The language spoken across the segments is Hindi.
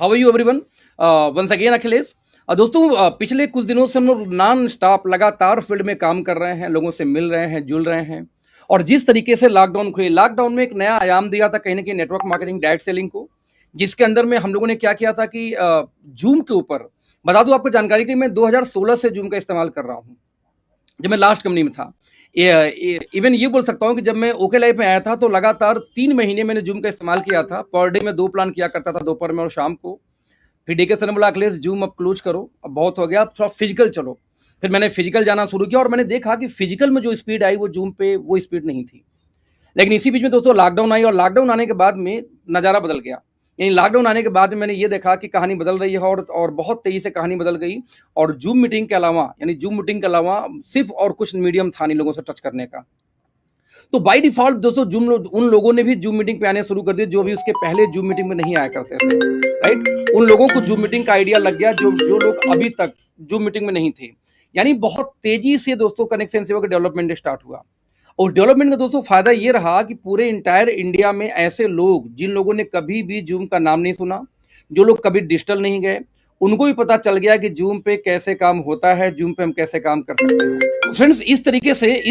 How are you everyone? Once again Akhilesh. दोस्तों, पिछले कुछ दिनों से हम लोग नॉन स्टॉप लगातार फील्ड में काम कर रहे हैं, लोगों से मिल रहे हैं, जुल रहे हैं। और जिस तरीके से लॉकडाउन में एक नया आयाम दिया था कहीं ना कहीं नेटवर्क मार्केटिंग, डायरेक्ट सेलिंग को, जिसके अंदर में हम लोगों ने क्या किया था कि जूम के ऊपर, बता दूं आपको जानकारी कि मैं 2016 से जूम का इस्तेमाल कर रहा हूं, जब मैं लास्ट कंपनी में था। इवन ये बोल सकता हूँ कि जब मैं ओके लाइफ में आया था तो लगातार 3 महीने मैंने जूम का इस्तेमाल किया था। पर डे में 2 प्लान किया करता था, दोपहर में और शाम को। फिर डीके सर ने बोला अखिलेश जूम अब क्लोज करो, अब बहुत हो गया, अब थोड़ा फिजिकल चलो। फिर मैंने फिजिकल जाना शुरू किया और मैंने देखा कि फिजिकल में जो स्पीड आई वो जूम पे वो स्पीड नहीं थी। लेकिन इसी बीच में दोस्तों लॉकडाउन आई और लॉकडाउन आने के बाद में नज़ारा बदल गया। यानी लॉकडाउन आने के बाद में मैंने ये देखा कि कहानी बदल रही है और बहुत तेजी से कहानी बदल गई। और जूम मीटिंग के अलावा, यानी जूम मीटिंग के अलावा सिर्फ और कुछ मीडियम था नहीं लोगों से टच करने का। तो बाय डिफॉल्ट दोस्तों उन लोगों ने भी जूम मीटिंग पे आने शुरू कर दिए जो भी उसके पहले जूम मीटिंग में नहीं आया करते थे। राइट, उन लोगों को जूम मीटिंग का आइडिया लग गया जो जो लोग अभी तक जूम मीटिंग में नहीं थे। यानी बहुत तेजी से दोस्तों कनेक्शन सेवा का डेवलपमेंट स्टार्ट हुआ। और डेवलपमेंट का दोस्तों फायदा ये रहा कि पूरे इंटायर इंडिया में ऐसे लोग जिन लोगों ने कभी भी जूम का नाम नहीं सुना, जो लोग कभी डिजिटल नहीं गए, उनको भी पता चल गया कि जूम पे कैसे काम होता है, जूम पे हम कैसे काम कर सकते हैं। फ्रेंड्स, इस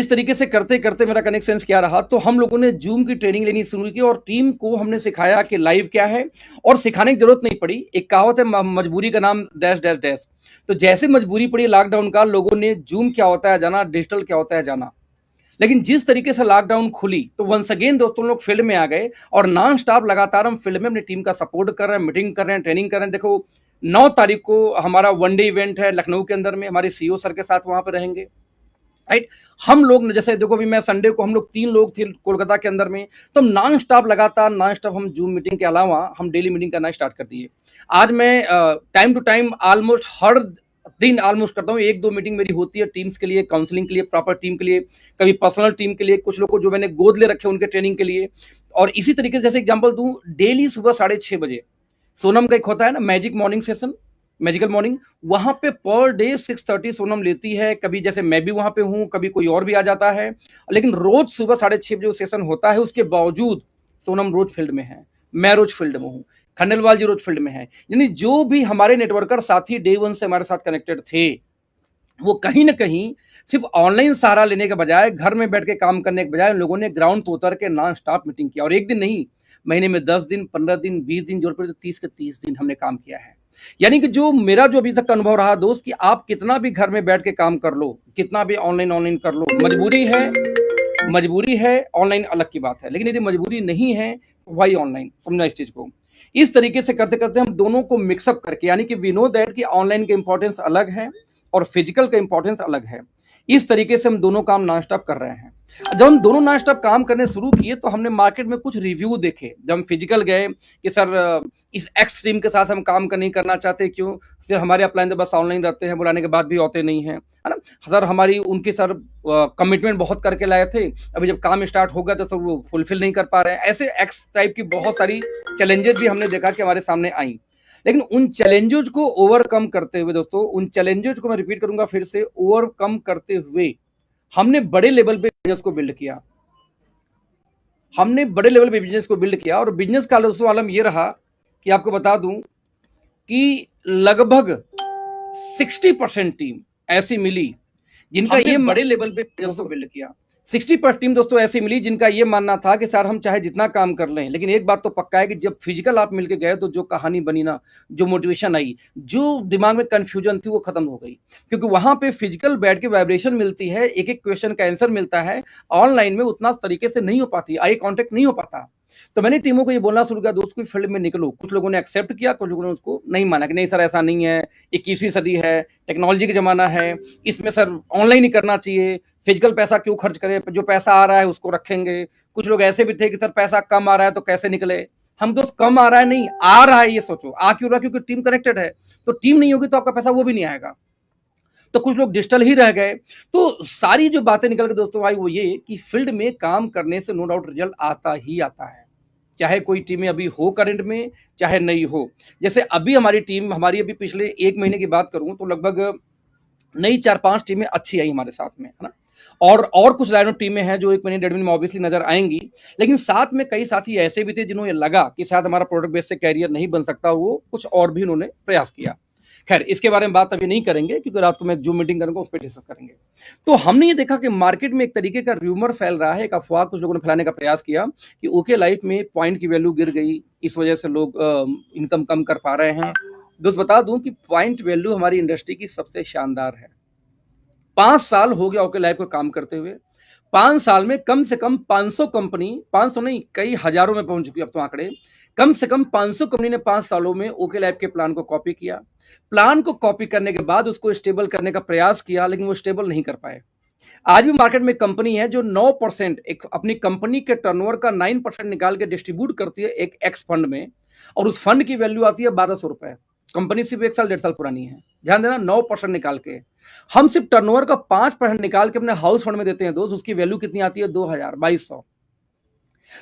तरीके से करते करते मेरा कनेक्शन क्या रहा, तो हम लोगों ने जूम की ट्रेनिंग लेनी शुरू की और टीम को हमने सिखाया कि लाइव क्या है। और सिखाने की जरूरत नहीं पड़ी, एक कहावत है मजबूरी का नाम डैश डैश डैश। तो जैसे मजबूरी पड़ी लॉकडाउन का, लोगों ने जूम क्या होता है जाना, डिजिटल क्या होता है जाना। लेकिन जिस तरीके से लॉकडाउन खुली तो वंस अगेन दोस्तों लोग फील्ड में आ गए और नॉन स्टॉप लगातार हम फील्ड में अपनी टीम का सपोर्ट कर रहे हैं, मीटिंग कर रहे हैं, ट्रेनिंग कर रहे हैं। देखो 9 तारीख को हमारा वन डे इवेंट है लखनऊ के अंदर में, हमारे सीईओ सर के साथ वहां पर रहेंगे। राइट, हम लोग जैसे देखो अभी मैं संडे को, हम लोग 3 लोग थे कोलकाता के अंदर में, तो हम नॉन स्टॉप हम जूम मीटिंग के अलावा हम डेली मीटिंग करना स्टार्ट कर दिए। आज मैं टाइम टू टाइम ऑलमोस्ट हर दिन ऑलमोस्ट करता हूँ, 1-2 मीटिंग मेरी होती है टीम्स के लिए, काउंसलिंग के लिए, प्रॉपर टीम के लिए, कभी पर्सनल टीम के लिए, कुछ लोग को जो मैंने गोद ले रखे उनके ट्रेनिंग के लिए। और इसी तरीके से जैसे एग्जांपल दूं, डेली सुबह 6:30 बजे सोनम का एक होता है ना magic morning session, magical morning, वहां पे पर डे 6:30 सोनम लेती है। कभी जैसे मैं भी वहां पे हूं, कभी कोई और भी आ जाता है, लेकिन रोज सुबह 6:30 बजे वो सेशन होता है। उसके बावजूद सोनम रोज फील्ड में है, मैं रोज फील्ड में हूँ, खंडेलवाल जी रोज फील्ड में है। यानी जो भी हमारे नेटवर्कर साथी डे वन से हमारे साथ कनेक्टेड थे, वो कहीं ना कहीं सिर्फ ऑनलाइन सहारा लेने के बजाय, घर में बैठ के काम करने के बजाय, उन लोगों ने ग्राउंड पर उतर के नॉन स्टॉप मीटिंग किया। और एक दिन नहीं, महीने में 10 दिन, 15 दिन, 20 दिन, जोड़ कर 30 के 30 दिन हमने काम किया है। यानी कि जो मेरा जो अभी तक का अनुभव रहा दोस्त, कि आप कितना भी घर में बैठ के काम कर लो, कितना भी ऑनलाइन ऑनलाइन कर लो, मजबूरी है ऑनलाइन अलग की बात है, लेकिन यदि मजबूरी नहीं है तो वही ऑनलाइन, समझना इस चीज को। इस तरीके से करते करते हम दोनों को मिक्सअप करके, यानी कि वी नो दैट कि ऑनलाइन का इंपॉर्टेंस अलग है और फिजिकल का इंपॉर्टेंस अलग है। इस तरीके से हम दोनों काम नॉन स्टॉप कर रहे हैं। जब हम दोनों नॉन स्टॉप काम करने शुरू किए तो हमने मार्केट में कुछ रिव्यू देखे। जब हम फिजिकल गए कि सर इस एक्स टीम के साथ हम काम नहीं करना चाहते, क्यों सर, हमारे अपलाइन तो बस ऑनलाइन रहते हैं, बुलाने के बाद भी होते नहीं हैं, है ना सर, हमारी उनकी सर कमिटमेंट बहुत करके लाए थे, अभी जब काम स्टार्ट हो गया तो सर वो फुलफिल नहीं कर पा रहे हैं। ऐसे एक्स टाइप की बहुत सारी चैलेंजेस भी हमने देखा कि हमारे सामने आई। लेकिन उन चैलेंजेस को ओवरकम करते हुए दोस्तों, उन चैलेंजेस को मैं रिपीट करूंगा फिर से, ओवरकम करते हुए हमने बड़े लेवल पे बिजनेस को बिल्ड किया। और बिजनेस का दोस्तों आलम ये रहा कि आपको बता दूं कि लगभग 60% टीम ऐसी मिली जिनका ये बड़े लेवल पे बिजनेस को बिल्ड किया। 60% टीम दोस्तों ऐसी मिली जिनका ये मानना था कि सर हम चाहे जितना काम कर लें, लेकिन एक बात तो पक्का है कि जब फिजिकल आप मिलके गए तो जो कहानी बनी ना, जो मोटिवेशन आई, जो दिमाग में कंफ्यूजन थी वो खत्म हो गई। क्योंकि वहां पे फिजिकल बैठ के वाइब्रेशन मिलती है, एक एक क्वेश्चन का आंसर मिलता है। ऑनलाइन में उतना तरीके से नहीं हो पाती, आई कॉन्टेक्ट नहीं हो पाता। तो मैंने टीमों को ये बोलना शुरू किया, दोस्तों फील्ड में निकलो। कुछ लोगों ने एक्सेप्ट किया, कुछ लोगों ने उसको नहीं माना कि नहीं सर ऐसा नहीं है, 21वीं सदी है, टेक्नोलॉजी का जमाना है, इसमें सर ऑनलाइन ही करना चाहिए, फिजिकल पैसा क्यों खर्च करें, जो पैसा आ रहा है उसको रखेंगे। कुछ लोग ऐसे भी थे कि सर पैसा कम आ रहा है तो कैसे निकले। हम दोस्त कम आ रहा है नहीं, आ रहा है ये सोचो, आ क्यों रहा, क्योंकि टीम कनेक्टेड है। तो टीम नहीं होगी तो आपका पैसा वो भी नहीं आएगा। तो कुछ लोग डिजिटल ही रह गए। तो सारी जो बातें निकल के दोस्तों आई वो ये कि फील्ड में काम करने से नो डाउट रिजल्ट आता ही आता है, चाहे कोई टीमें अभी हो करंट में, चाहे नहीं हो। जैसे अभी हमारी टीम, हमारी अभी पिछले 1 महीने की बात करूं तो लगभग नई 4-5 टीमें अच्छी आई हमारे साथ में, है ना। और कुछ लाइनों टीमें हैं जो 1 महीने 1.5 महीने में ऑब्वियसली नजर आएंगी, लेकिन साथ में कई साथी ऐसे भी थे जिन्हें लगा कि शायद हमारा प्रोडक्ट बेस से कैरियर नहीं बन सकता, वो कुछ और भी उन्होंने प्रयास किया। खैर, इसके बारे में बात अभी नहीं करेंगे क्योंकि रात को मैं जूम मीटिंग करूंगा, उस पर डिस्कस करेंगे। तो हमने ये देखा कि मार्केट में एक तरीके का र्यूमर फैल रहा है, एक अफवाह कुछ लोगों ने फैलाने का प्रयास किया कि ओके लाइफ में पॉइंट की वैल्यू गिर गई, इस वजह से लोग इनकम कम कर पा रहे हैं। दोस्त बता दूं कि पॉइंट वैल्यू हमारी इंडस्ट्री की सबसे शानदार है। 5 साल हो गया ओके लाइफ को काम करते हुए। 5 साल में कम से कम 500 कंपनी, 500 नहीं कई हजारों में पहुंच चुकी अब तो आंकड़े, कम से कम 500 कंपनी ने 5 सालों में ओके लाइफ के प्लान को कॉपी किया। प्लान को कॉपी करने के बाद उसको स्टेबल करने का प्रयास किया, लेकिन वो स्टेबल नहीं कर पाए। आज भी मार्केट में कंपनी है जो 9% एक अपनी कंपनी के टर्नओवर का 9% निकाल के डिस्ट्रीब्यूट करती है एक एक्स फंड में, और उस फंड की वैल्यू आती है 1200 रुपए। कंपनी सिर्फ 1 साल 1.5 साल पुरानी है, ध्यान देना, 9% निकाल के। हम सिर्फ टर्नओवर का 5% निकाल के अपने हाउस फंड में देते हैं दोस्त, उसकी वैल्यू कितनी आती है? 2000, 2200।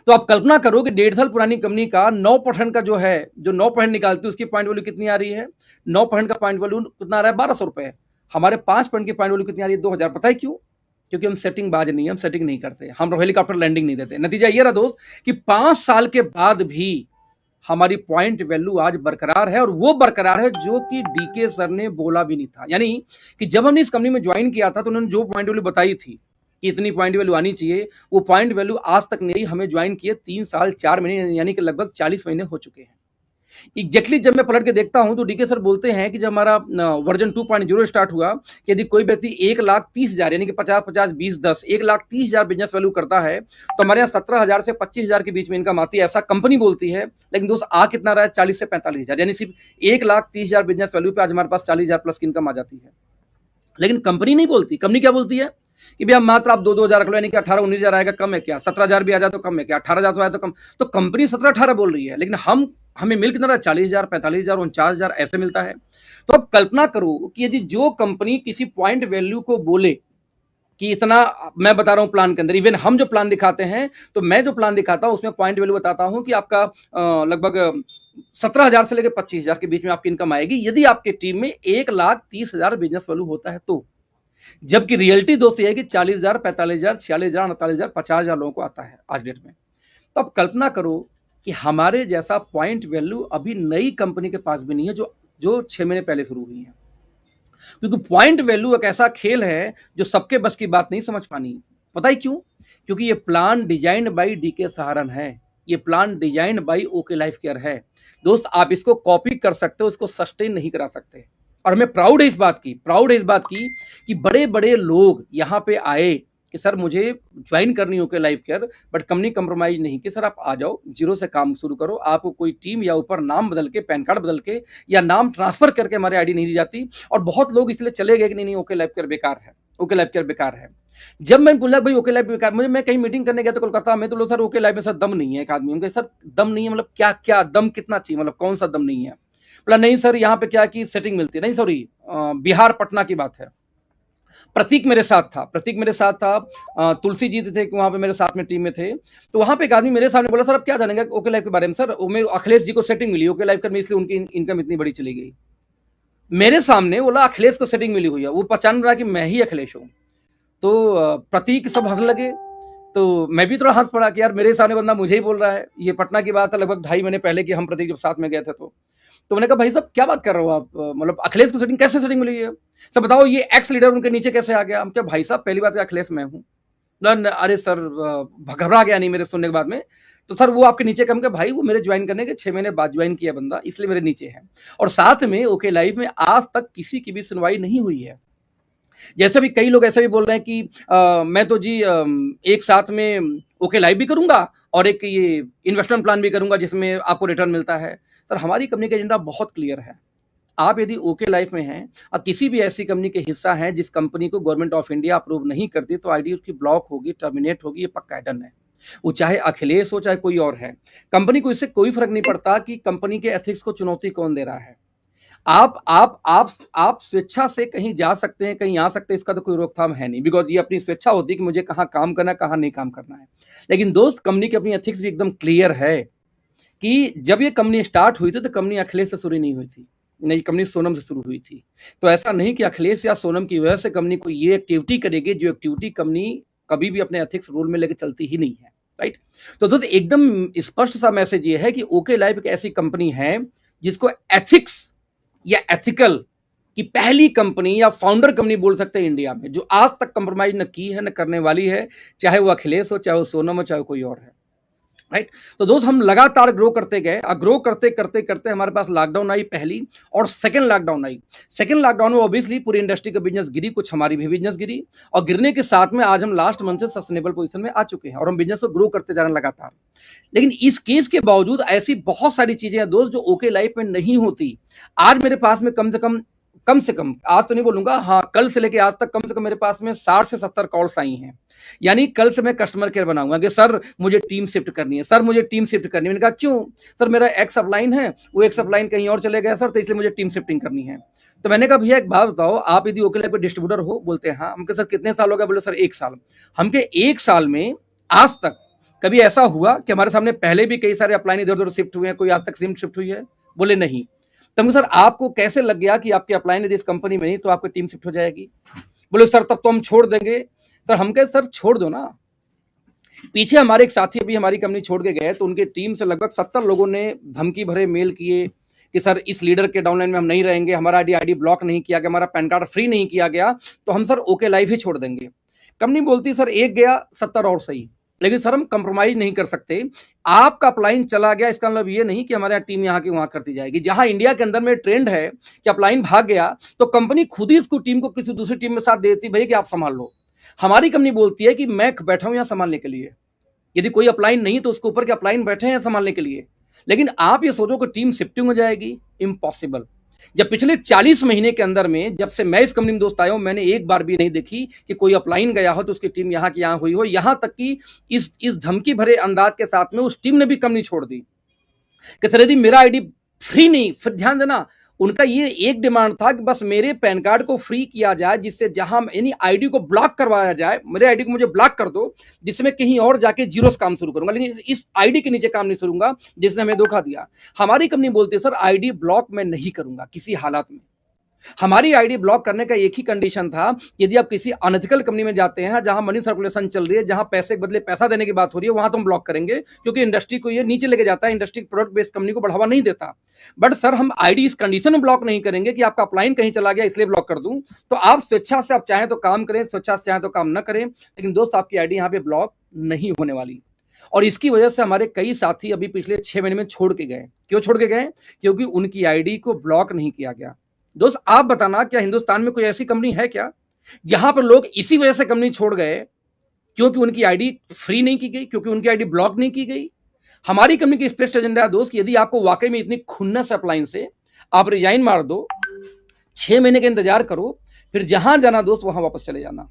तो आप कल्पना करो कि 1.5 साल पुरानी कंपनी का 9% का जो है, जो 9% निकालती है उसकी पॉइंट वैल्यू कितनी आ रही है? 9% का पॉइंट वैल्यू कितना आ रहा है? 1200 रुपए। हमारे 5% की पॉइंट वैल्यू कितनी आ रही है? 2000। पता है क्यों? क्योंकि हम सेटिंग बाज नहीं है, हम सेटिंग नहीं करते, हम हेलीकॉप्टर लैंडिंग नहीं देते। नतीजा ये रहा दोस्त कि 5 साल के बाद भी हमारी पॉइंट वैल्यू आज बरकरार है, और वो बरकरार है जो कि डीके सर ने बोला भी नहीं था। यानी कि जब हमने इस कंपनी में ज्वाइन किया था तो उन्होंने जो पॉइंट वैल्यू बताई थी कि इतनी पॉइंट वैल्यू आनी चाहिए, वो पॉइंट वैल्यू आज तक नहीं। हमें ज्वाइन किए 3 साल 4 महीने, यानी कि लगभग 40 महीने हो चुके हैं। एग्जैक्टली जब मैं पलट के देखता हूं तो डीके सर बोलते हैं कि जब हमारा वर्जन 2.0 स्टार्ट हुआ कि यदि कोई व्यक्ति 1,30,000 यानी कि 50-50-20-10 1,30,000 बिजनेस वैल्यू करता है तो हमारे यहाँ 17,000 से 25,000 के बीच में इनकम आती है, ऐसा कंपनी बोलती है। लेकिन दोस्त आ कितना रहा है? 40 से 45,000, यानी सिर्फ 1,30,000 बिजनेस वैल्यू पे आज हमारे पास 40,000 प्लस की इनकम आ जाती है। लेकिन कंपनी नहीं बोलती। कंपनी क्या बोलती है कि भैया मात्र आप 2-2 हजार रख लो, यानी कि 18-19 हजार आएगा, कम है क्या? 17,000 भी आ जाए तो कम है क्या? 18,000 तो आए तो कम। तो कंपनी 17-18 बोल रही है, लेकिन हमें मिल कितना रहा? 40,000, 45,000, 49,000 ऐसे मिलता है। तो अब कल्पना करो कि यदि जो कंपनी किसी पॉइंट वैल्यू को बोले कि इतना, मैं बता रहा हूं प्लान के अंदर, इवन हम जो प्लान दिखाते हैं, तो मैं जो प्लान दिखाता हूं उसमें पॉइंट वैल्यू बताता हूं कि आपका लगभग 17,000 से लेकर 25,000 के बीच में आपकी इनकम आएगी यदि आपकी टीम में 1,30,000 बिजनेस वैल्यू होता है तो। जबकि रियलिटी दोस्त ये है कि 40,000, 45,000, 46,000, 48,000, 50,000 लोगों को आता है आज डेट में। तो अब कल्पना करो कि हमारे जैसा पॉइंट वैल्यू अभी नई कंपनी के पास भी नहीं है जो 6 महीने पहले शुरू हुई है। क्योंकि पॉइंट वैल्यू एक ऐसा खेल है जो सबके बस की बात नहीं समझ पानी। पता है क्यों? क्योंकि ये प्लान डिजाइन बाई डीके सहारन है, ये plan design by okay life care है। दोस्त आप इसको कॉपी कर सकते हो, इसको सस्टेन नहीं करा सकते। और हमें प्राउड है इस बात की, प्राउड है इस बात की कि बड़े बड़े लोग यहाँ पे आए कि सर मुझे ज्वाइन करनी okay life care, but company compromise नहीं कि सर आप आ जाओ, जीरो से काम शुरू करो। आपको कोई टीम या ऊपर नाम बदल के, पैन कार्ड बदल के या नाम ट्रांसफर करके हमारे आईडी नहीं दी जाती। और बहुत लोग इसलिए चले गए कि नहीं ओके लाइफ केयर बेकार है, ओके लाइफ केयर बेकार है। जब मैंने बोला भाई ओके लाइफ बेकार, मैं कहीं मीटिंग करने गया तो कोलकाता में, तो लोग सर ओके लाइफ में सर दम नहीं है। एक आदमी उनके सर दम नहीं है मतलब क्या? क्या दम कितना चाहिए, मतलब कौन सा दम नहीं है? बोला नहीं सर यहाँ पे क्या कि सेटिंग मिलती है। नहीं सॉरी, बिहार पटना की बात है। प्रतीक मेरे साथ था, प्रतीक मेरे साथ था, तुलसी जी थे वहां पे मेरे साथ में टीम में थे। तो वहां पे एक आदमी मेरे सामने बोला सर आप क्या जानेंगे ओके लाइफ के बारे में? सर मैं अखिलेश जी को सेटिंग मिली ओके लाइफ में, इसलिए उनकी इनकम इतनी बड़ी चली गई। मेरे सामने बोला अखिलेश को सेटिंग मिली हुई है, वो पहचान रहा कि मैं ही अखिलेश हूं। तो प्रतीक सब हंस लगे, तो मैं भी थोड़ा हंस पड़ा कि यार मेरे सामने बंदा मुझे ही बोल रहा है। ये पटना की बात है, लगभग 2.5 महीने पहले की, हम प्रतीक जब साथ में गए थे। तो मैंने कहा भाई साहब क्या बात कर रहे हो आप, मतलब अखिलेश को सेटिंग कैसे सेटिंग मिली है? सब बताओ, ये एक्स लीडर उनके नीचे कैसे आ गया? हम क्या भाई साहब पहली बात अखिलेश मैं हूँ। अरे सर, घबरा गया नहीं मेरे सुनने के बाद में। तो सर वो आपके नीचे कम के भाई, वो मेरे ज्वाइन करने के 6 महीने बाद ज्वाइन किया बंदा, इसलिए मेरे नीचे है। और साथ में ओके लाइफ में आज तक किसी की भी सुनवाई नहीं हुई है। जैसे भी कई लोग ऐसे भी बोल रहे हैं कि मैं तो जी एक साथ में ओके लाइव भी करूंगा और एक ये इन्वेस्टमेंट प्लान भी करूंगा जिसमें आपको रिटर्न मिलता है। सर हमारी कंपनी का एजेंडा बहुत क्लियर है। आप यदि ओके लाइफ में हैं और किसी भी ऐसी कंपनी के हिस्सा हैं जिस कंपनी को गवर्नमेंट ऑफ इंडिया अप्रूव नहीं करती, तो आईडी उसकी ब्लॉक होगी, टर्मिनेट होगी, ये पक्का डन है। वो चाहे अखिलेश हो चाहे कोई और है, कंपनी को इससे कोई फर्क नहीं पड़ता कि कंपनी के एथिक्स को चुनौती कौन दे रहा है। आप स्वेच्छा से कहीं जा सकते हैं, कहीं आ सकते हैं, इसका तो कोई रोकथाम है नहीं, बिकॉज ये अपनी स्वेच्छा होती है कि मुझे कहाँ काम करना है, कहाँ नहीं काम करना है। लेकिन दोस्त कंपनी की अपनी एथिक्स भी एकदम क्लियर है कि जब ये कंपनी स्टार्ट हुई थी तो कंपनी अखिलेश से शुरू नहीं हुई थी। नई कंपनी सोनम से शुरू हुई थी। तो ऐसा नहीं कि अखिलेश या सोनम की वजह से कंपनी कोई ये एक्टिविटी करेगी जो एक्टिविटी कंपनी कभी भी अपने एथिक्स रूल में लेके चलती ही नहीं है, राइट? तो दोस्तों एकदम स्पष्ट सा मैसेज ये है कि ओके लाइफ एक ऐसी कंपनी है जिसको एथिक्स या एथिकल की पहली कंपनी या फाउंडर कंपनी बोल सकते हैं इंडिया में, जो आज तक कंप्रोमाइज न की है न करने वाली है, चाहे वो अखिलेश हो, चाहे वो सोनम हो, चाहे कोई और है, राइट? तो दोस्त हम लगातार ग्रो करते गए, ग्रो करते करते करते हमारे पास लॉकडाउन आई पहली, और second lockdown I. Second lockdown में ऑब्वियसली पूरी इंडस्ट्री का बिजनेस गिरी, कुछ हमारी भी बिजनेस गिरी, और गिरने के साथ में आज हम लास्ट मंथ से सस्टेनेबल पोजीशन में आ चुके हैं और हम बिजनेस को ग्रो करते जा रहे हैं लगातार। लेकिन इस केस के बावजूद ऐसी बहुत सारी चीजें हैं दोस्त जो ओके लाइफ में नहीं होती। आज मेरे पास में कम से कम आज तो नहीं बोलूंगा, हाँ कल से लेके आज तक कम से कम मेरे पास में 60 से 70 कॉल्स आई हैं। यानी कल से मैं कस्टमर केयर बनाऊंगा कि सर मुझे टीम शिफ्ट करनी है, सर मुझे टीम शिफ्ट करनी है। मैंने कहा क्यों? सर मेरा एक्स अपलाइन है, वो एक्स अपलाइन कहीं और चले गया सर, तो इसलिए मुझे टीम शिफ्टिंग करनी है। तो मैंने कहा भैया एक बात बताओ, आप यदि ओके लाइफ पे डिस्ट्रीब्यूटर हो? बोलते हैं हाँ। हम कहा सर कितने साल हो गए? बोले सर 1 साल। हम के 1 साल में आज तक कभी ऐसा हुआ कि हमारे सामने पहले भी कई सारे अपलाइन इधर उधर शिफ्ट हुए हैं, कोई आज तक टीम शिफ्ट हुई है? बोले नहीं। तब सर आपको कैसे लग गया कि आपके अपलाइन यदि इस कंपनी में नहीं तो आपकी टीम शिफ्ट हो जाएगी? बोले सर तब तो हम छोड़ देंगे। सर हम कहे सर छोड़ दो ना। पीछे हमारे एक साथी अभी हमारी कंपनी छोड़ के गए तो उनके टीम से लगभग 70 लोगों ने धमकी भरे मेल किए कि सर इस लीडर के डाउनलाइन में हम नहीं रहेंगे, हमारा आईडी ब्लॉक नहीं किया गया, हमारा पैन कार्ड फ्री नहीं किया गया, तो हम सर ओके लाइफ ही छोड़ देंगे। कंपनी बोलती सर एक गया 70 और सही, लेकिन सर हम कंप्रोमाइज नहीं कर सकते। आपका अपलाइन चला गया इसका मतलब ये नहीं कि हमारे यहाँ टीम यहाँ की वहां करती जाएगी। जहां इंडिया के अंदर में ट्रेंड है कि अपलाइन भाग गया तो कंपनी खुद ही इसको टीम को किसी दूसरी टीम में साथ देती, भैया कि आप संभाल लो। हमारी कंपनी बोलती है कि मैं बैठा हूं यहाँ संभालने के लिए, यदि कोई अपलाइन नहीं तो उसके ऊपर के अपलाइन बैठे हैं संभालने के लिए। लेकिन आप ये सोचो कि टीम शिफ्टिंग हो जाएगी, इम्पॉसिबल। जब पिछले 40 महीने के अंदर में जब से मैं इस कंपनी में दोस्त आया हूं, मैंने एक बार भी नहीं देखी कि कोई अपलाइन गया हो तो उसकी टीम यहाँ की यहाँ हुई हो। यहां तक कि इस धमकी भरे अंदाज के साथ में उस टीम ने भी कंपनी छोड़ दी कि सर यदि मेरा आईडी फ्री नहीं, फिर ध्यान देना उनका ये एक डिमांड था कि बस मेरे पैन कार्ड को फ्री किया जाए, जिससे जहां यानी आईडी को ब्लॉक करवाया जाए, मेरे आईडी को मुझे ब्लॉक कर दो जिससे मैं कहीं और जाके जीरो से काम शुरू करूंगा, लेकिन इस आईडी के नीचे काम नहीं करूंगा जिसने हमें धोखा दिया। हमारी कंपनी बोलती है सर आईडी ब्लॉक मैं नहीं करूंगा किसी हालात में। हमारी आईडी ब्लॉक करने का एक ही कंडीशन था, यदि आप किसी अनएथिकल कंपनी में जाते हैं जहां मनी सर्कुलेशन चल रही है, जहां पैसे के बदले पैसा देने की बात हो रही है, वहां तो हम ब्लॉक करेंगे क्योंकि इंडस्ट्री को ये नीचे लेके जाता है, इंडस्ट्री प्रोडक्ट बेस्ड कंपनी को बढ़ावा नहीं देता। बट सर हम आईडी इस कंडीशन में ब्लॉक नहीं करेंगे कि आपका अपलाइन कहीं चला गया इसलिए ब्लॉक कर दूं। तो आप स्वेच्छा से आप चाहें तो काम करें, स्वेच्छा से चाहें तो काम न करें, लेकिन दोस्त आपकी आईडी यहाँ पे ब्लॉक नहीं होने वाली। और इसकी वजह से हमारे कई साथी अभी पिछले 6 महीने में छोड़ के गए। क्यों छोड़ के गए? क्योंकि उनकी आईडी को ब्लॉक नहीं किया गया। दोस्त आप बताना क्या हिंदुस्तान में कोई ऐसी कंपनी है क्या जहां पर लोग इसी वजह से कंपनी छोड़ गए क्योंकि उनकी आईडी फ्री नहीं की गई, क्योंकि उनकी आईडी ब्लॉक नहीं की गई? हमारी कंपनी की स्पेशल एजेंडा है दोस्त कि यदि आपको वाकई में इतनी खुन्नस अपलाइन से आप रिजाइन मार दो, 6 महीने का इंतजार करो, फिर जहां जाना दोस्त वहां वापस चले जाना।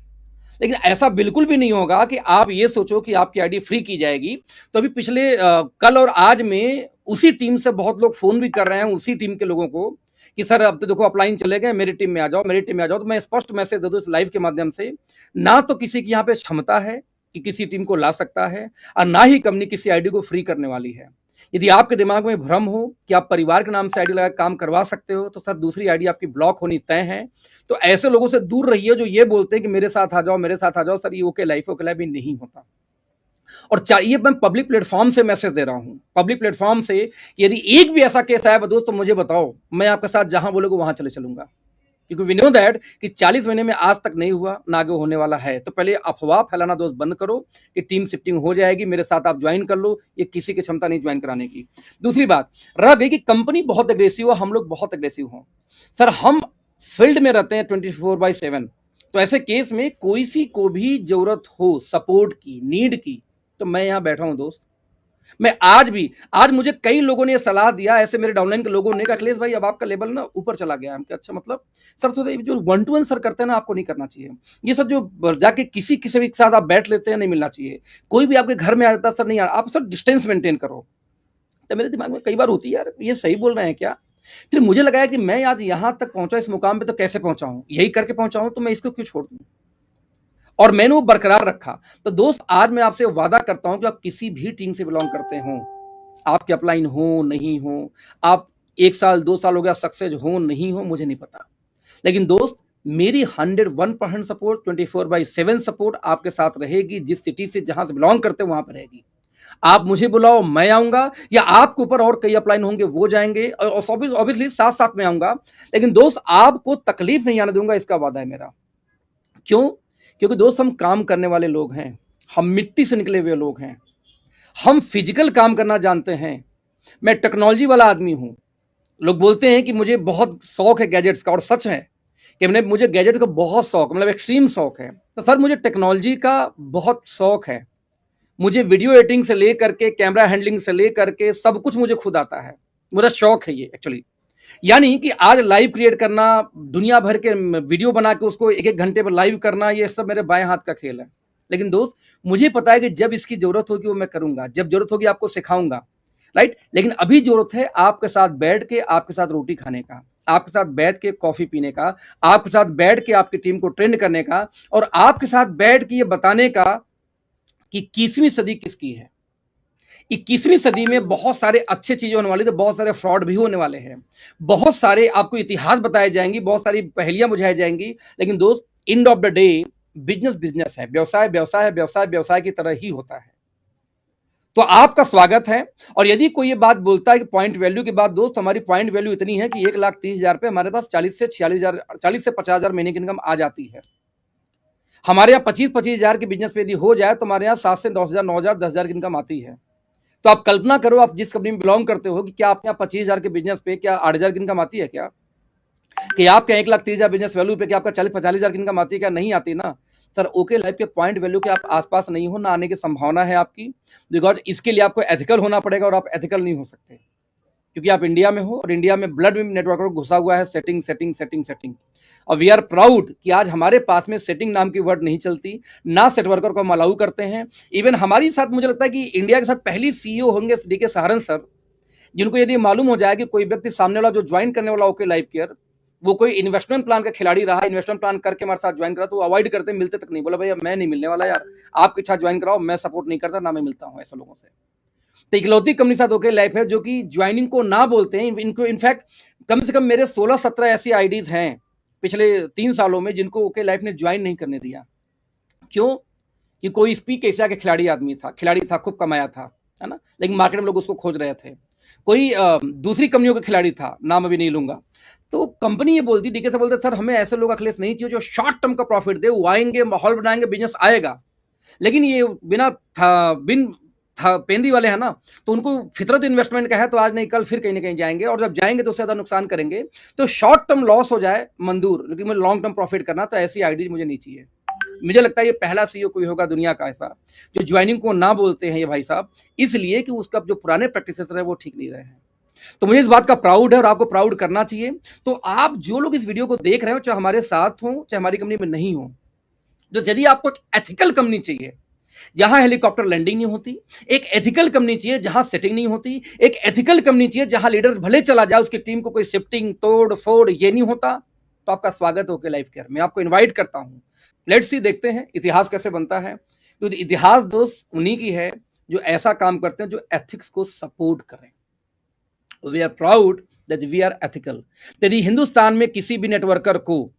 लेकिन ऐसा बिल्कुल भी नहीं होगा कि आप ये सोचो कि आपकी आईडी फ्री की जाएगी। तो अभी पिछले कल और आज में उसी टीम से बहुत लोग फोन भी कर रहे हैं, उसी टीम के लोगों को कि सर अब तो देखो अपलाइन चले गए, मेरी टीम में आ जाओ, मेरी टीम में आ जाओ। तो मैं स्पष्ट मैसेज दे दूं इस लाइव के माध्यम से, ना तो किसी की यहाँ पे क्षमता है कि किसी टीम को ला सकता है, और ना ही कंपनी किसी आईडी को फ्री करने वाली है। यदि आपके दिमाग में भ्रम हो कि आप परिवार के नाम से आईडी लगा काम करवा सकते हो, तो सर दूसरी आईडी आपकी ब्लॉक होनी तय है। तो ऐसे लोगों से दूर रहिए जो ये बोलते हैं कि मेरे साथ आ जाओ, मेरे साथ आ जाओ। सर ये ओके लाइफ भी नहीं होता। और ये मैं पब्लिक प्लेटफॉर्म से मैसेज दे रहा हूं, पब्लिक प्लेटफॉर्म से, यदि एक भी ऐसा केस आया दोस्त तो मुझे बताओ, मैं आपके साथ जहां बोलोगे वहां चले चलूंगा। क्योंकि वी नो दैट कि 40 महीने में आज तक नहीं हुआ, ना आगे होने वाला है। तो पहले अफवाह फैलाना दोस्त बंद करो कि टीम शिफ्टिंग हो जाएगी, मेरे साथ आप ज्वाइन कर लो, ये किसी की क्षमता नहीं ज्वाइन कराने की। दूसरी बात रह गई कि कंपनी बहुत एग्रेसिव हो, हम लोग बहुत एग्रेसिव हो। सर हम फील्ड में रहते हैं 24/7, तो ऐसे केस में कोई सी को भी जरूरत हो सपोर्ट की, नीड की, तो मैं यहां बैठा हूं दोस्त। मैं आज मुझे कई लोगों ने सलाह दिया, ऐसे मेरे डाउनलाइन के लोगों ने कहा अखिलेश भाई अब आपका लेवल ना ऊपर चला गया है। अच्छा मतलब सर तो जो 1 to 1 सर करते हैं ना, आपको नहीं करना चाहिए। ये सब जो जाके किसी के साथ आप बैठ लेते हैं, नहीं मिलना चाहिए। कोई भी आपके घर में आ जाता सर नहीं, आप सर डिस्टेंस मेंटेन करो। तो मेरे दिमाग में कई बार होती है यार ये सही बोल रहे हैं क्या। फिर मुझे लगा कि मैं आज यहां तक पहुंचा, इस मुकाम पे तो कैसे पहुंचा हूं, यही करके पहुंचा हूं, तो मैं इसको क्यों छोड़ दूं। और मैंने वो बरकरार रखा। तो दोस्त आज मैं आपसे वादा करता हूं कि आप किसी भी टीम से बिलोंग करते हो, आपके अपलाइन हो नहीं हो, आप 1 साल 2 साल हो गया, सक्सेस हो नहीं हो मुझे नहीं पता, लेकिन दोस्त मेरी 101% सपोर्ट, 24/7 सपोर्ट आपके साथ रहेगी। जिस सिटी से जहां से बिलोंग करते हो वहां पर रहेगी। आप मुझे बुलाओ, मैं आऊंगा, या आपके ऊपर और कई अपलाइन होंगे वो जाएंगे, और ऑब्वियसली साथ साथ में आऊंगा, लेकिन दोस्त आपको तकलीफ नहीं आने दूंगा, इसका वादा है मेरा। क्यों? क्योंकि दोस्त हम काम करने वाले लोग हैं, हम मिट्टी से निकले हुए लोग हैं, हम फिजिकल काम करना जानते हैं। मैं टेक्नोलॉजी वाला आदमी हूं। लोग बोलते हैं कि मुझे बहुत शौक है गैजेट्स का, और सच है कि मुझे गैजेट का बहुत शौक, मतलब एक्सट्रीम शौक है। तो सर मुझे टेक्नोलॉजी का बहुत शौक है। मुझे वीडियो एडिटिंग से लेकर के कैमरा हैंडलिंग से लेकर के सब कुछ मुझे खुद आता है। मेरा शौक है ये एक्चुअली। यानी कि आज लाइव क्रिएट करना, दुनिया भर के वीडियो बना के उसको 1-1 घंटे पर लाइव करना, ये सब मेरे बाएं हाथ का खेल है। लेकिन दोस्त मुझे पता है कि जब इसकी जरूरत होगी वो मैं करूंगा, जब जरूरत होगी आपको सिखाऊंगा, राइट। लेकिन अभी जरूरत है आपके साथ बैठ के, आपके साथ रोटी खाने का, आपके साथ बैठ के कॉफी पीने का, आपके साथ बैठ के आपकी टीम को ट्रेंड करने का, और आपके साथ बैठ के ये बताने का कि 21वीं सदी किसकी है। 21वीं सदी में बहुत सारे अच्छे चीजें होने वाली, तो बहुत सारे फ्रॉड भी होने वाले हैं, बहुत सारे आपको इतिहास बताए जाएंगी, बहुत सारी पहेलियां बुझाई जाएंगी। लेकिन दोस्त end of the day business business है, व्यवसाय व्यवसाय है, व्यवसाय व्यवसाय की तरह ही होता है। तो आपका स्वागत है। और यदि कोई ये बात बोलता है कि पॉइंट वैल्यू की बात, दोस्त हमारी पॉइंट वैल्यू इतनी है कि 1,30,000 पे हमारे पास 40 से 50,000 महीने की इनकम आ जाती है। हमारे यहाँ 25,000 की बिजनेस पे यदि हो जाए तो हमारे यहाँ 7 से 10,000, 9,000, 10,000 की इनकम आती है। तो आप कल्पना करो, आप जिस कंपनी में बिलोंग करते हो, कि क्या आपके यहाँ 25,000 के बिजनेस पे क्या 8,000 की इनकम आती है क्या? कि आपके 1,30,000 बिजनेस वैल्यू पे क्या आपका 40-45,000 की इनकम आती है क्या? नहीं आती ना। सर ओके लाइफ के पॉइंट वैल्यू के आप आसपास नहीं हो, ना आने की संभावना है आपकी, बिकॉज इसके लिए आपको एथिकल होना पड़ेगा, और आप एथिकल नहीं हो सकते क्योंकि आप इंडिया में हो, और इंडिया में ब्लड में नेटवर्क घुसा हुआ है सेटिंग सेटिंग सेटिंग सेटिंग। और वी आर प्राउड कि आज हमारे पास में सेटिंग नाम की वर्ड नहीं चलती, ना सेट वर्कर को हम अलाउ करते हैं। इवन हमारी साथ मुझे लगता है कि इंडिया के साथ पहली सीईओ होंगे डीके सहारन सर, जिनको यदि मालूम हो जाए कि कोई व्यक्ति सामने वाला जो ज्वाइन करने वाला ओके लाइफ केयर वो कोई इन्वेस्टमेंट प्लान का खिलाड़ी रहा, इन्वेस्टमेंट प्लान करके हमारे साथ ज्वाइन करा, तो अवॉइड करते, मिलते तक नहीं। बोला भैया मैं नहीं मिलने वाला यार, आपके साथ ज्वाइन कराओ, मैं सपोर्ट नहीं करता, ना मैं मिलता हूँ ऐसे लोगों से। तो इकलौती कंपनी साथ ओके लाइफ है जो कि ज्वाइनिंग को ना बोलते हैं। इनको इनफैक्ट कम से कम मेरे 16-17 ऐसी आईडीज हैं पिछले 3 सालों में जिनको ओके लाइफ ने ज्वाइन नहीं करने दिया। क्यों? कि कोई स्पीक एशिया के खिलाड़ी आदमी था, खिलाड़ी था, खूब कमाया था, है ना, लेकिन मार्केट में लोग उसको खोज रहे थे। कोई दूसरी कंपनियों का खिलाड़ी था, नाम अभी नहीं लूंगा, तो कंपनी ये बोलती, डीके से बोलते सर हमें ऐसे लोग अखिलेश नहीं चाहिए जो शॉर्ट टर्म का प्रॉफिट दे, वो आएंगे, माहौल बनाएंगे, बिजनेस आएगा। लेकिन ये बिन पेंदी वाले हैं ना, तो उनको फितरत इन्वेस्टमेंट का है, तो आज नहीं कल फिर कहीं ना कहीं जाएंगे, और जब जाएंगे तो उससे ज्यादा नुकसान करेंगे। तो शॉर्ट टर्म लॉस हो जाए मंजूर, लेकिन मुझे लॉन्ग टर्म प्रॉफिट करना, तो ऐसी आईडी मुझे नहीं चाहिए। मुझे लगता है ये पहला सीईओ कोई होगा दुनिया का ऐसा जो ज्वाइनिंग को ना बोलते हैं ये भाई साहब, इसलिए कि उसका जो पुराने प्रैक्टिसेस रहे वो ठीक नहीं रहे हैं। तो मुझे इस बात का प्राउड है, और आपको प्राउड करना चाहिए। तो आप जो लोग इस वीडियो को देख रहे हो, चाहे हमारे साथ हो चाहे हमारी कंपनी में नहीं हो, तो यदि आपको एक एथिकल कंपनी चाहिए जहां हेलीकॉप्टर लैंडिंग नहीं होती, एक एथिकल कंपनी चाहिए जहां सेटिंग नहीं होती, एक एथिकल कंपनी चाहिए जहां लीडर भले चला जाए उसकी टीम को कोई शिफ्टिंग तोड़ फोड़ ये नहीं होता, तो आपका स्वागत हो के लाइफ केयर में, आपको इन्वाइट करता हूं। लेट्स सी, देखते हैं इतिहास कैसे बनता है। तो इतिहास दोस्त उन्हीं की है जो ऐसा काम करते हैं, जो एथिक्स को सपोर्ट करें। We are proud that we are ethical. यदि हिंदुस्तान में किसी भी नेटवर्कर को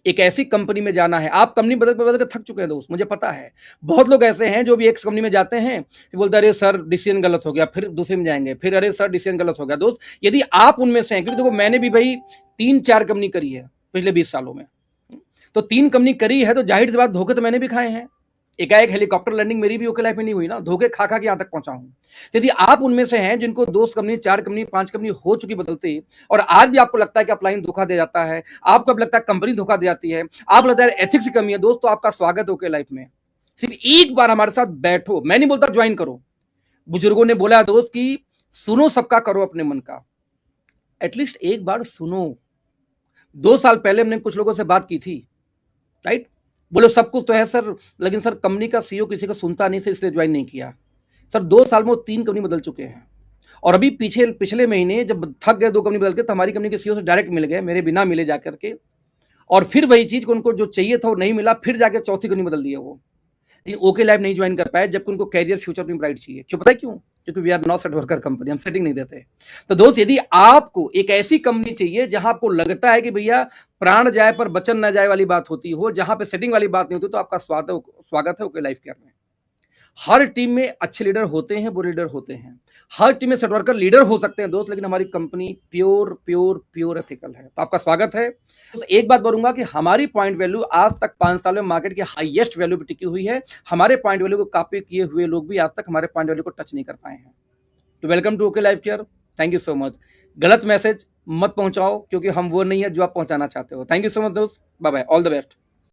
एक ऐसी कंपनी में जाना है, आप कंपनी बदल बदल के थक चुके हैं दोस्त, मुझे पता है। बहुत लोग ऐसे हैं जो भी एक कंपनी में जाते हैं, बोलते अरे सर डिसीजन गलत हो गया, फिर दूसरे में जाएंगे, फिर अरे सर डिसीजन गलत हो गया। दोस्त यदि आप उनमें से हैं, क्योंकि देखो मैंने भी भाई 3-4 कंपनी करी है पिछले 20 सालों में, तो 3 कंपनी करी है, तो जाहिर सी बात धोखे तो मैंने भी खाए हैं। एकाएक हेलीकॉप्टर लैंडिंग मेरी भी ओके लाइफ में नहीं हुई ना, धोखे खा खा के यहां तक पहुंचा हूं। यदि आप उनमें से हैं जिनको 2 कंपनी 4 कंपनी 5 कंपनी हो चुकी बदलते, और आज भी आपको लगता है कि अपलाइन धोखा दे जाता है, आपको अब लगता है कंपनी धोखा दे जाती है, आप लगता है एथिक्स की कमी है, दोस्तों आपका स्वागत ओके लाइफ में। सिर्फ एक बार हमारे साथ बैठो, मैं नहीं बोलता ज्वाइन करो, बुजुर्गों ने बोला दोस्त कि सुनो सबका, करो अपने मन का, एटलीस्ट एक बार सुनो। 2 साल पहले हमने कुछ लोगों से बात की थी, राइट, बोले सब कुछ तो है सर, लेकिन सर कंपनी का सीईओ किसी का सुनता नहीं, इसलिए ज्वाइन नहीं किया। सर 2 साल में वो 3 कंपनी बदल चुके हैं, और अभी पिछले महीने जब थक गए 2 कंपनी बदल के, तो हमारी कंपनी के सीईओ से डायरेक्ट मिल गए, मेरे बिना मिले जाकर के, और फिर वही चीज उनको जो चाहिए था वो नहीं मिला, फिर जाके चौथी कंपनी बदल दी है वो। लेकिन ओके लाइफ नहीं ज्वाइन कर पाए, जबकि उनको कैरियर फ्यूचर अपनी ब्राइट चाहिए। क्यों? पता है क्यों? क्योंकि we are not set worker company, हम सेटिंग नहीं देते। तो दोस्त, यदि आपको एक ऐसी कंपनी चाहिए जहां आपको लगता है कि भैया प्राण जाए पर बचन न जाए वाली बात होती हो, जहां पे सेटिंग वाली बात नहीं होती, तो आपका स्वागत है ओके लाइफ केयर में। हर टीम में अच्छे लीडर होते हैं, बुरे लीडर होते हैं। हर टीम में सेट वर्कर लीडर हो सकते हैं दोस्त, लेकिन हमारी company pure pure pure ethical है। तो आपका स्वागत है। तो एक बात बोलूंगा कि हमारी पॉइंट वैल्यू आज तक 5 साल में मार्केट की हाईएस्ट वैल्यू पे टिकी हुई है। हमारे पॉइंट वैल्यू को कॉपी किए हुए लोग भी आज तक हमारे पॉइंट वैल्यू को टच नहीं कर पाए हैं। तो welcome to okay life care. Thank you so much. गलत मैसेज मत पहुंचाओ, क्योंकि हम वो नहीं है जो आप पहुंचाना चाहते हो। थैंक यू सो मच दोस्त। Bye bye, all the best.